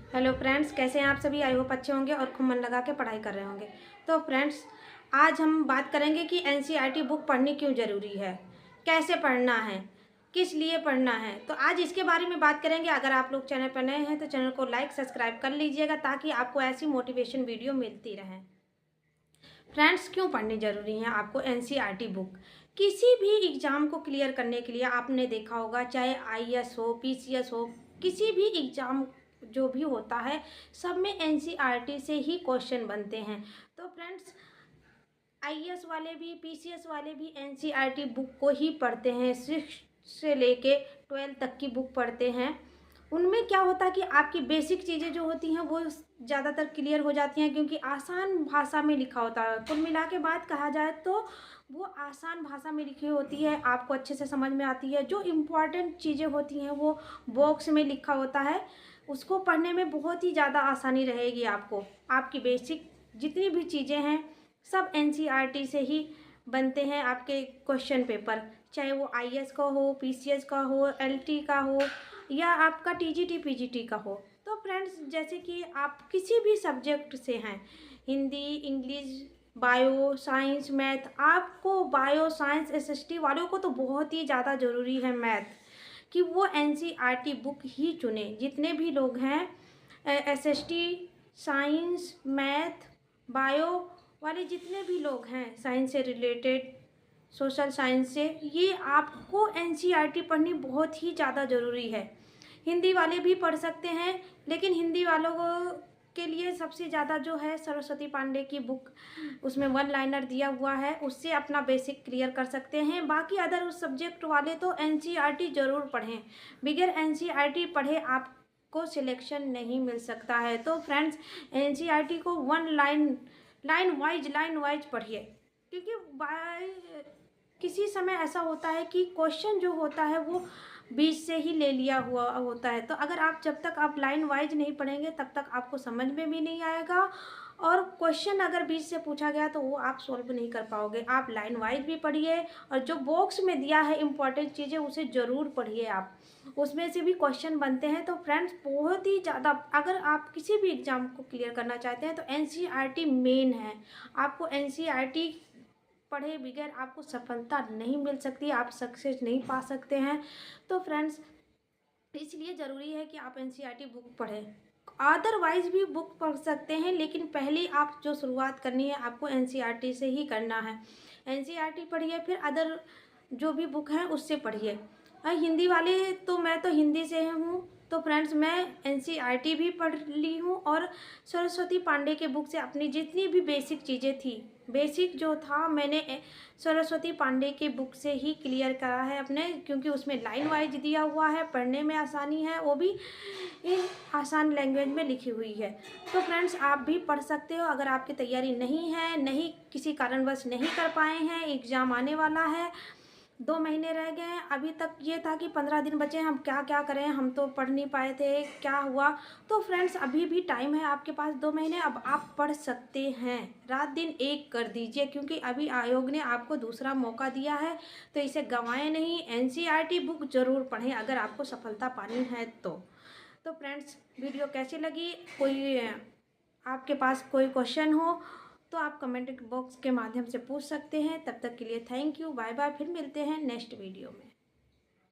Hello friends, कैसे हैं आप सभी। आई होप अच्छे होंगे और खूब मन लगा के पढ़ाई कर रहे होंगे। तो फ्रेंड्स, आज हम बात करेंगे कि एनसीईआरटी बुक पढ़नी क्यों ज़रूरी है, कैसे पढ़ना है, किस लिए पढ़ना है। तो आज इसके बारे में बात करेंगे। अगर आप लोग चैनल पर नए हैं तो चैनल को लाइक सब्सक्राइब कर लीजिएगा ताकि आपको ऐसी मोटिवेशन वीडियो मिलती रहे। फ्रेंड्स, क्यों पढ़नी ज़रूरी है आपको एनसीईआरटी बुक। किसी भी एग्ज़ाम को क्लियर करने के लिए आपने देखा होगा, चाहे आईएएस हो, पीसीएस हो, किसी भी एग्ज़ाम जो भी होता है सब में एनसीईआरटी से ही क्वेश्चन बनते हैं। तो फ्रेंड्स, आईएएस वाले भी पीसीएस वाले भी एनसीईआरटी बुक को ही पढ़ते हैं। 6 से लेके 12 तक की बुक पढ़ते हैं। उनमें क्या होता है कि आपकी बेसिक चीज़ें जो होती हैं वो ज़्यादातर क्लियर हो जाती हैं, क्योंकि आसान भाषा में लिखा होता है। कुल मिला के बात कहा जाए तो वो आसान भाषा में लिखी होती है, आपको अच्छे से समझ में आती है। जो इम्पोर्टेंट चीज़ें होती हैं वो बॉक्स में लिखा होता है, उसको पढ़ने में बहुत ही ज़्यादा आसानी रहेगी आपको। आपकी बेसिक जितनी भी चीज़ें हैं सब एनसीईआरटी से ही बनते हैं। आपके क्वेश्चन पेपर, चाहे वो आईएएस का हो, पीसीएस का हो, एलटी का हो या आपका टीजीटी पीजीटी का हो। तो फ्रेंड्स, जैसे कि आप किसी भी सब्जेक्ट से हैं, Hindi, English, bio, science, math, आपको बायो, साइंस, एसएसटी वालों को तो बहुत ही ज़्यादा ज़रूरी है मैथ, कि वो एनसीईआरटी बुक ही चुने। जितने भी लोग हैं एसएसटी, साइंस, मैथ, बायो वाले जितने भी लोग हैं, साइंस से रिलेटेड, सोशल साइंस से, ये आपको एनसीईआरटी पढ़नी बहुत ही ज़्यादा ज़रूरी है। हिंदी वाले भी पढ़ सकते हैं, लेकिन हिंदी वालों के लिए सबसे ज़्यादा जो है सरस्वती पांडे की बुक, उसमें 1 लाइनर दिया हुआ है, उससे अपना बेसिक क्लियर कर सकते हैं। बाकी अदर उस सब्जेक्ट वाले तो एनसीईआरटी ज़रूर पढ़ें। बगैर एनसीईआरटी पढ़े आपको सिलेक्शन नहीं मिल सकता है। तो फ्रेंड्स, एनसीईआरटी को लाइन वाइज पढ़िए, क्योंकि किसी समय ऐसा होता है कि क्वेश्चन जो होता है वो बीच से ही ले लिया हुआ होता है। तो अगर आप जब तक आप लाइन वाइज नहीं पढ़ेंगे तब तक आपको समझ में भी नहीं आएगा, और क्वेश्चन अगर बीच से पूछा गया तो वो आप सॉल्व नहीं कर पाओगे। आप लाइन वाइज भी पढ़िए, और जो बॉक्स में दिया है इम्पॉर्टेंट चीज़ें उसे ज़रूर पढ़िए आप, उसमें से भी क्वेश्चन बनते हैं। तो फ्रेंड्स, बहुत ही ज़्यादा, अगर आप किसी भी एग्ज़ाम को क्लियर करना चाहते हैं तो एनसीईआरटी मेन है। आपको एनसीईआरटी पढ़े बगैर आपको सफलता नहीं मिल सकती, आप सक्सेस नहीं पा सकते हैं। तो फ्रेंड्स, इसलिए ज़रूरी है कि आप एनसीईआरटी बुक पढ़ें। अदरवाइज भी बुक पढ़ सकते हैं, लेकिन पहले आप जो शुरुआत करनी है आपको एनसीईआरटी से ही करना है। एनसीईआरटी पढ़िए, फिर अदर जो भी बुक है उससे पढ़िए। हिंदी वाले तो, मैं तो हिंदी से हूँ, तो फ्रेंड्स मैं एनसीईआरटी भी पढ़ ली हूँ, और सरस्वती पांडे के बुक से अपनी जितनी भी बेसिक चीज़ें थी, बेसिक जो था मैंने सरस्वती पांडे के बुक से ही क्लियर करा है अपने, क्योंकि उसमें लाइन वाइज दिया हुआ है, पढ़ने में आसानी है, वो भी इन आसान लैंग्वेज में लिखी हुई है। तो फ्रेंड्स, आप भी पढ़ सकते हो। अगर आपकी तैयारी नहीं है, नहीं किसी कारणवश नहीं कर पाए हैं, एग्ज़ाम आने वाला है, 2 महीने रह गए हैं, अभी तक ये था कि 15 दिन बचे, हम क्या क्या करें, हम तो पढ़ नहीं पाए थे, क्या हुआ। तो फ्रेंड्स, अभी भी टाइम है आपके पास, 2 महीने, अब आप पढ़ सकते हैं। रात दिन एक कर दीजिए, क्योंकि अभी आयोग ने आपको दूसरा मौका दिया है, तो इसे गंवाएं नहीं। एनसीईआरटी बुक ज़रूर पढ़ें अगर आपको सफलता पानी है तो फ्रेंड्स, वीडियो कैसी लगी, कोई आपके पास कोई क्वेश्चन हो तो आप कमेंट बॉक्स के माध्यम से पूछ सकते हैं। तब तक के लिए थैंक यू, बाय बाय, फिर मिलते हैं नेक्स्ट वीडियो में।